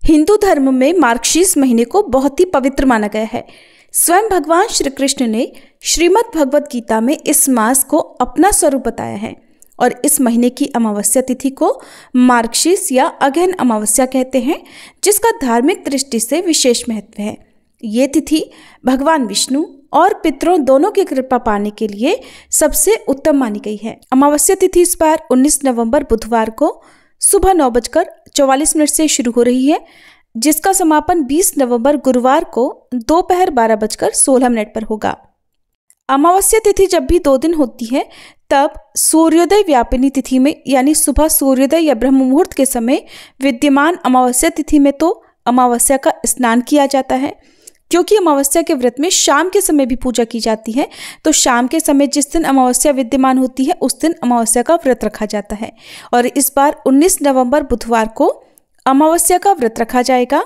हिंदू धर्म में मार्गशीर्ष महीने को बहुत ही पवित्र माना गया है। स्वयं भगवान श्री कृष्ण ने श्रीमद् भगवत गीता में इस मास को अपना स्वरूप बताया है और इस महीने की अमावस्या तिथि को मार्गशीर्ष या अगहन अमावस्या कहते हैं, जिसका धार्मिक दृष्टि से विशेष महत्व है। ये तिथि भगवान विष्णु और पितरों दोनों की कृपा पाने के लिए सबसे उत्तम मानी गई है। अमावस्या तिथि इस बार 19 नवंबर बुधवार को सुबह 9:44 से शुरू हो रही है, जिसका समापन 20 नवंबर गुरुवार को दोपहर 12:16 पर होगा। अमावस्या तिथि जब भी 2 दिन होती है तब सूर्योदय व्यापिनी तिथि में यानी सुबह सूर्योदय या ब्रह्म मुहूर्त के समय विद्यमान अमावस्या तिथि में तो अमावस्या का स्नान किया जाता है। क्योंकि अमावस्या के व्रत में शाम के समय भी पूजा की जाती है, तो शाम के समय जिस दिन अमावस्या विद्यमान होती है उस दिन अमावस्या का व्रत रखा जाता है। और इस बार 19 नवंबर बुधवार को अमावस्या का व्रत रखा जाएगा,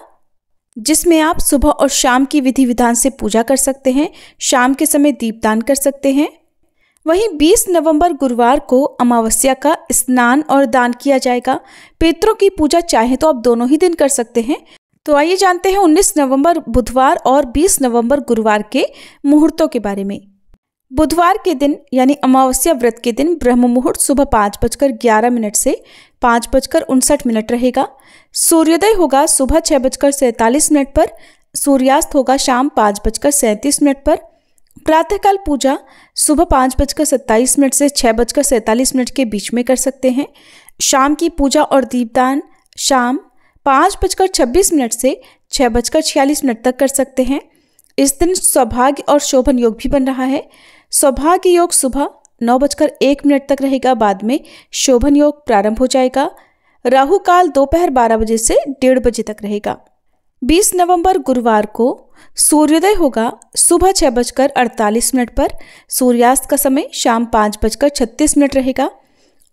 जिसमें आप सुबह और शाम की विधि विधान से पूजा कर सकते हैं। शाम के समय दीपदान कर सकते हैं। वहीं 20 नवंबर गुरुवार को अमावस्या का स्नान और दान किया जाएगा। पितरों की पूजा चाहे तो आप दोनों ही दिन कर सकते हैं। तो आइए जानते हैं 19 नवंबर बुधवार और 20 नवंबर गुरुवार के मुहूर्तों के बारे में। बुधवार के दिन यानी अमावस्या व्रत के दिन ब्रह्म मुहूर्त सुबह 5:11 से 5:59 रहेगा। सूर्योदय होगा सुबह 6:47 पर। सूर्यास्त होगा शाम 5:37 पर। प्रातःकाल पूजा सुबह 5:27 से 6:47 के बीच में कर सकते हैं। शाम की पूजा और दीपदान शाम 5:26 से 6:46 तक कर सकते हैं। इस दिन सौभाग्य और शोभन योग भी बन रहा है। सौभाग्य योग सुबह 9:01 तक रहेगा, बाद में शोभन योग प्रारंभ हो जाएगा। राहु काल दोपहर 12 से 1:30 बजे तक रहेगा। 20 नवंबर गुरुवार को सूर्योदय होगा सुबह 6:48 पर। सूर्यास्त का समय शाम 5:36 रहेगा।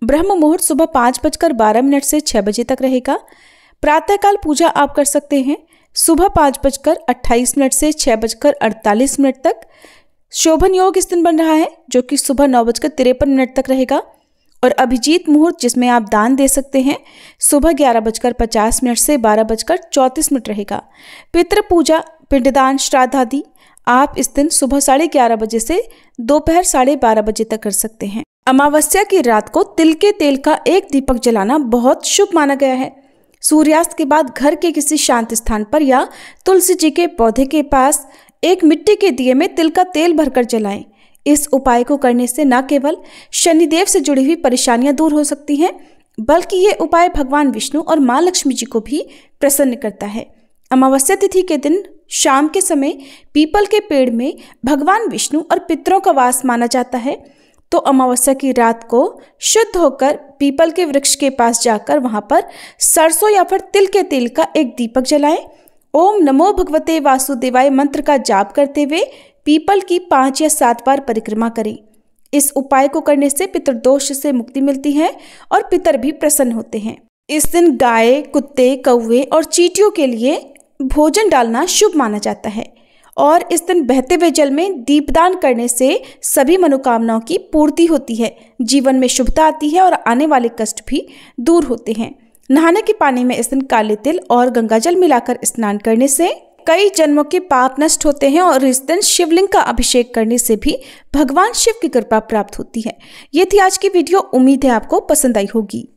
ब्रह्म मुहूर्त सुबह 5:12 से 6 बजे तक रहेगा। प्रातःकाल पूजा आप कर सकते हैं सुबह 5:28 से 6:48 तक। शोभन योग इस दिन बन रहा है, जो कि सुबह 9:53 तक रहेगा। और अभिजीत मुहूर्त, जिसमें आप दान दे सकते हैं, सुबह 11:50 से 12:34 रहेगा। पितृ पूजा, पिंडदान, श्राद्ध आदि आप इस दिन सुबह 11:30 बजे से दोपहर 12:30 बजे तक कर सकते हैं। अमावस्या की रात को तिल के तेल का एक दीपक जलाना बहुत शुभ माना गया है। सूर्यास्त के बाद घर के किसी शांत स्थान पर या तुलसी जी के पौधे के पास एक मिट्टी के दिए में तिल का तेल भरकर जलाएं। इस उपाय को करने से न केवल शनिदेव से जुड़ी हुई परेशानियां दूर हो सकती हैं, बल्कि ये उपाय भगवान विष्णु और माँ लक्ष्मी जी को भी प्रसन्न करता है। अमावस्या तिथि के दिन शाम के समय पीपल के पेड़ में भगवान विष्णु और पितरों का वास माना जाता है। तो अमावस्या की रात को शुद्ध होकर पीपल के वृक्ष के पास जाकर वहां पर सरसों या फिर तिल के तेल का एक दीपक जलाएं। ओम नमो भगवते वासुदेवाय मंत्र का जाप करते हुए पीपल की 5 या 7 बार परिक्रमा करें। इस उपाय को करने से पितृदोष से मुक्ति मिलती है और पितर भी प्रसन्न होते हैं। इस दिन गाय, कुत्ते, कौवे और चींटियों के लिए भोजन डालना शुभ माना जाता है। और इस दिन बहते हुए जल में दीपदान करने से सभी मनोकामनाओं की पूर्ति होती है, जीवन में शुभता आती है और आने वाले कष्ट भी दूर होते हैं। नहाने के पानी में इस दिन काले तिल और गंगाजल मिलाकर स्नान करने से कई जन्मों के पाप नष्ट होते हैं और इस दिन शिवलिंग का अभिषेक करने से भी भगवान शिव की कृपा प्राप्त होती है। ये थी आज की वीडियो। उम्मीद है आपको पसंद आई होगी।